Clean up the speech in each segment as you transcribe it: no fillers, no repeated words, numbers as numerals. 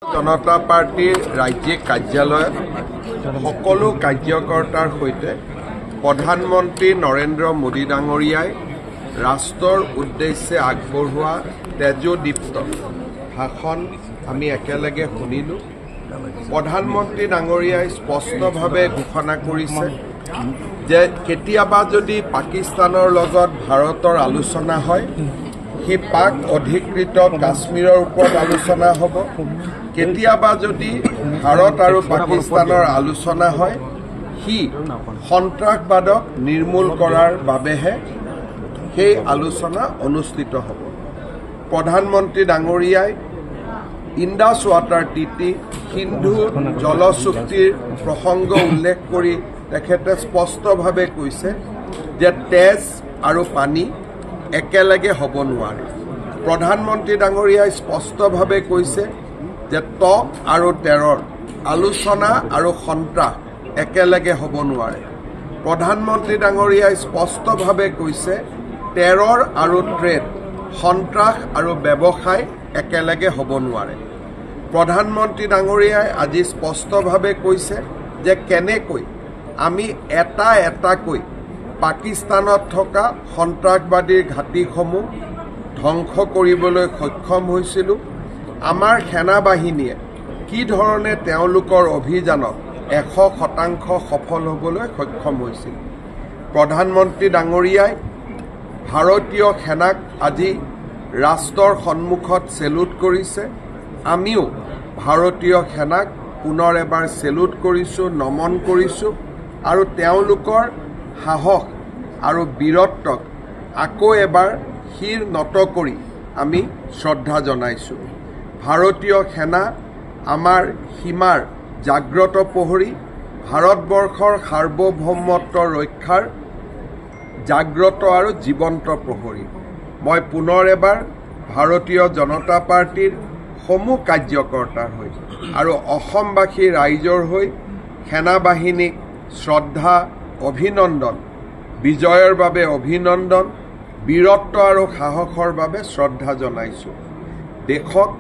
জনতা পাৰ্টিৰ ৰাজ্যিক কাৰ্যালয়ত সকলো কাৰ্যকৰ্তাৰ সৈতে প্ৰধানমন্ত্ৰী নৰেন্দ্ৰ মোদী ডাঙৰীয়াই ৰাষ্ট্ৰৰ উদ্দেশ্যে আগবঢ়োৱা তেজোদীপ্ত ভাষণ আমি একেলগে শুনিলোঁ। প্ৰধানমন্ত্ৰী ডাঙৰীয়াই স্পষ্টভাৱে ঘোষণা কৰিছে যে কেতিয়াবা যদি পাকিস্তানৰ লগত ভাৰতৰ আলোচনা হয়, সি পাক অধিকৃত কাশ্মীৰৰ ওপৰত আলোচনা হ'ব। কেতিয়াবা যদি ভাৰত আৰু পাকিস্তানৰ আলোচনা হয়, সি সন্ত্ৰাসবাদক নিৰ্মূল কৰাৰ বাবেহে সেই আলোচনা অনুষ্ঠিত হ'ব। প্ৰধানমন্ত্ৰী ডাঙৰীয়াই ইণ্ডাছ ৱাটাৰ ট্ৰিটি, সিন্ধু জল চুক্তিৰ প্ৰসংগ উল্লেখ কৰি তেখেতে স্পষ্টভাৱে কৈছে যে তেজ আৰু পানী একেলগে হ'ব নোৱাৰে। প্ৰধানমন্ত্ৰী ডাঙৰীয়াই স্পষ্টভাৱে কৈছে যে ত আৰু তেৰৰ আলোচনা আৰু সন্ত্ৰাস একেলগে হ'ব নোৱাৰে। প্ৰধানমন্ত্ৰী ডাঙৰীয়াই স্পষ্টভাৱে কৈছে তেৰৰ আৰু ট্ৰেড, সন্ত্ৰাস আৰু ব্যৱসায় একেলগে হ'ব নোৱাৰে। প্ৰধানমন্ত্ৰী ডাঙৰীয়াই আজি স্পষ্টভাৱে কৈছে যে কেনেকৈ আমি এটা এটাকৈ পাকিস্তানত থকা সন্ত্ৰাসবাদীৰ ঘাটিসমূহ ধ্বংস কৰিবলৈ সক্ষম হৈছিলোঁ। আমাৰ সেনাবাহিনীয়ে কি ধৰণে তেওঁলোকৰ অভিযানত 100% সফল হ'বলৈ সক্ষম হৈছিল। প্ৰধানমন্ত্ৰী ডাঙৰীয়াই ভাৰতীয় সেনাক আজি ৰাষ্ট্ৰৰ সন্মুখত চেলুট কৰিছে। আমিও ভাৰতীয় সেনাক পুনৰ এবাৰ চেলুট কৰিছোঁ, নমন কৰিছোঁ আৰু তেওঁলোকৰ সাহস আৰু বীৰত্বক আকৌ এবাৰ শিৰ নত কৰি আমি শ্ৰদ্ধা জনাইছোঁ। ভাৰতীয় সেনা আমাৰ সীমাৰ জাগ্ৰত প্ৰহৰী, ভাৰতবৰ্ষৰ সাৰ্বভৌমত্ব ৰক্ষাৰ জাগ্ৰত আৰু জীৱন্ত প্ৰহৰী। মই পুনৰ এবাৰ ভাৰতীয় জনতা পাৰ্টিৰ সমূহ কাৰ্যকৰ্তাৰ হৈ আৰু অসমবাসী ৰাইজৰ হৈ সেনাবাহিনীক শ্ৰদ্ধা, অভিনন্দন, বিজয়ৰ বাবে অভিনন্দন, বীৰত্ব আৰু সাহসৰ বাবে শ্ৰদ্ধা জনাইছোঁ। দেশক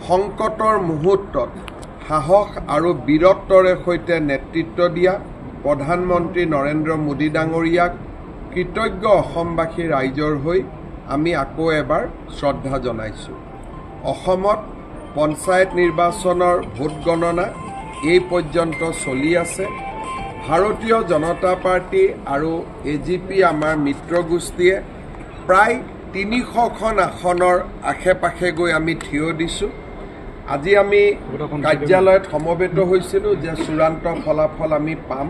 সংকটৰ মুহূৰ্তত সাহস আৰু বীৰত্বৰে সৈতে নেতৃত্ব দিয়া প্ৰধানমন্ত্ৰী নৰেন্দ্ৰ মোদী ডাঙৰীয়াক কৃতজ্ঞ অসমবাসী ৰাইজৰ হৈ আমি আকৌ এবাৰ শ্ৰদ্ধা জনাইছোঁ। অসমত পঞ্চায়ত নিৰ্বাচনৰ ভোট গণনা এই পৰ্যন্ত চলি আছে। ভাৰতীয় জনতা পাৰ্টি আৰু AGP আমাৰ মিত্ৰগোষ্ঠীয়ে প্ৰায় 300খন আসনৰ আশে পাশে গৈ আমি থিয় দিছোঁ। আজি আমি কাৰ্যালয়ত সমবেত হৈছিলোঁ যে চূড়ান্ত ফলাফল আমি পাম,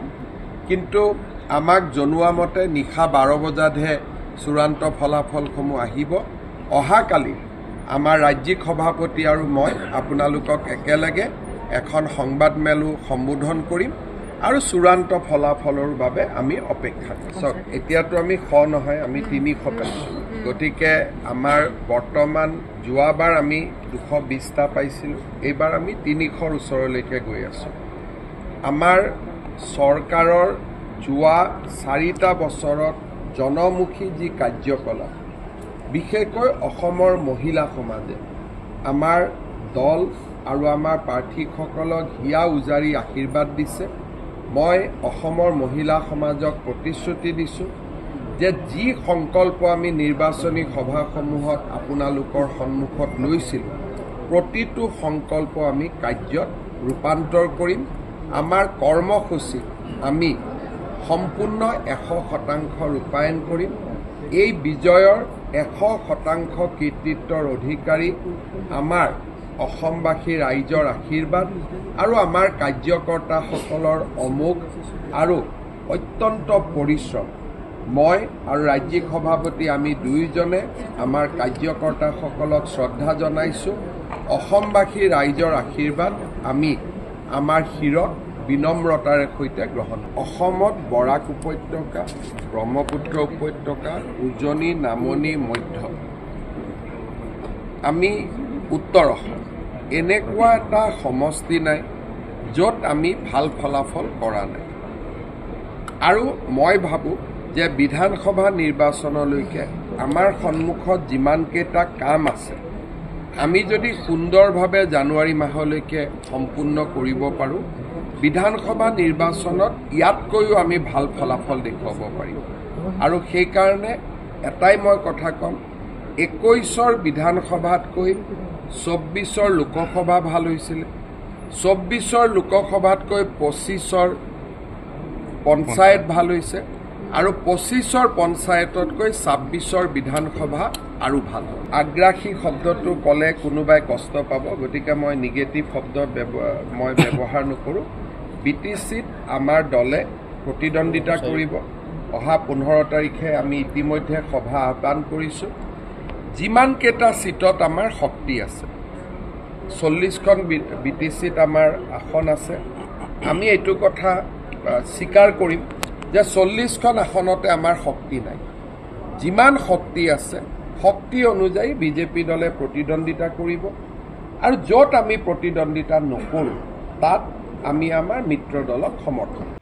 কিন্তু আমাক জনোৱা মতে নিশা 12 বজাতহে চূড়ান্ত ফলাফলসমূহ আহিব। অহাকালি আমাৰ ৰাজ্যিক সভাপতি আৰু মই আপোনালোকক একেলগে এখন সংবাদমেলো সম্বোধন কৰিম আৰু চূড়ান্ত ফলাফলৰ বাবে আমি অপেক্ষা কৰিম। এতিয়াতো আমি 100 নহয়, আমি 300 পাইছোঁ। গতিকে আমাৰ বৰ্তমান যোৱাবাৰ আমি 220টা পাইছিলোঁ, এইবাৰ আমি 300ৰ ওচৰলৈকে গৈ আছোঁ। আমাৰ চৰকাৰৰ যোৱা 4টা বছৰত জনমুখী যি কাৰ্যকলাপ, বিশেষকৈ অসমৰ মহিলা সমাজে আমাৰ দল আৰু আমাৰ প্ৰাৰ্থীসকলক হিয়া উজাৰি আশীৰ্বাদ দিছে। মই অসমৰ মহিলা সমাজক প্ৰতিশ্ৰুতি দিছোঁ যে যি সংকল্প আমি নিৰ্বাচনী সভাসমূহত আপোনালোকৰ সন্মুখত লৈছিলোঁ, প্ৰতিটো সংকল্প আমি কাৰ্যত ৰূপান্তৰ কৰিম। আমাৰ কৰ্মসূচী আমি সম্পূৰ্ণ 100% ৰূপায়ণ কৰিম। এই বিজয়ৰ 100% কৃতিত্বৰ অধিকাৰী আমাৰ অসমবাসী ৰাইজৰ আশীৰ্বাদ আৰু আমাৰ কাৰ্যকৰ্তাসকলৰ অমোঘ আৰু অত্যন্ত পৰিশ্ৰম। মই আৰু ৰাজ্যিক সভাপতি আমি দুয়োজনে আমাৰ কাৰ্যকৰ্তাসকলক শ্ৰদ্ধা জনাইছোঁ। অসমবাসী ৰাইজৰ আশীৰ্বাদ আমি আমাৰ শিৰত বিনম্ৰতাৰে সৈতে গ্ৰহণ। অসমত বৰাক উপত্যকা, ব্ৰহ্মপুত্ৰ উপত্যকা, উজনি, নামনি, মধ্য, আমি উত্তৰ অসম, এনেকুৱা এটা সমষ্টি নাই য'ত আমি ভাল ফলাফল কৰা নাই। আৰু মই ভাবোঁ যে বিধানসভা নিৰ্বাচনলৈকে আমাৰ সন্মুখত যিমানকেইটা কাম আছে, আমি যদি সুন্দৰভাৱে জানুৱাৰী মাহলৈকে সম্পূৰ্ণ কৰিব পাৰোঁ বিধানসভা নিৰ্বাচনত ইয়াতকৈও আমি ভাল ফলাফল দেখুৱাব পাৰিম আৰু সেইকাৰণে এটাই মই কথা ক'ম 21ৰ বিধানসভাতকৈ 24ৰ লোকসভা ভাল হৈছিলে 24ৰ লোকসভাতকৈ 25ৰ পঞ্চায়ত ভাল হৈছে আৰু 25ৰ পঞ্চায়ততকৈ 26ৰ বিধানসভা আৰু ভাল আগ্ৰাসী শব্দটো ক'লে কোনোবাই কষ্ট পাব গতিকে মই নিগেটিভ শব্দ মই ব্যৱহাৰ নকৰোঁ বিটিচিত আমাৰ দলে প্ৰতিদ্বন্দ্বিতা কৰিব অহা 15 তাৰিখে আমি ইতিমধ্যে সভা আহ্বান কৰিছোঁ যিমান কেইটা সিটত আমাৰ শক্তি আছে 40খন বিটিচিত আমাৰ আসন আছে আমি এইটো কথা স্বীকাৰ কৰিম যে 40খন আসনতে আমাৰ শক্তি নাই যিমান শক্তি আছে শক্তি অনুযায়ী বিজেপি দলে প্ৰতিদ্বন্দ্বিতা কৰিব আৰু য'ত আমি প্ৰতিদ্বন্দ্বিতা নকৰোঁ তাত আমি আমাৰ মিত্ৰ দলক সমৰ্থন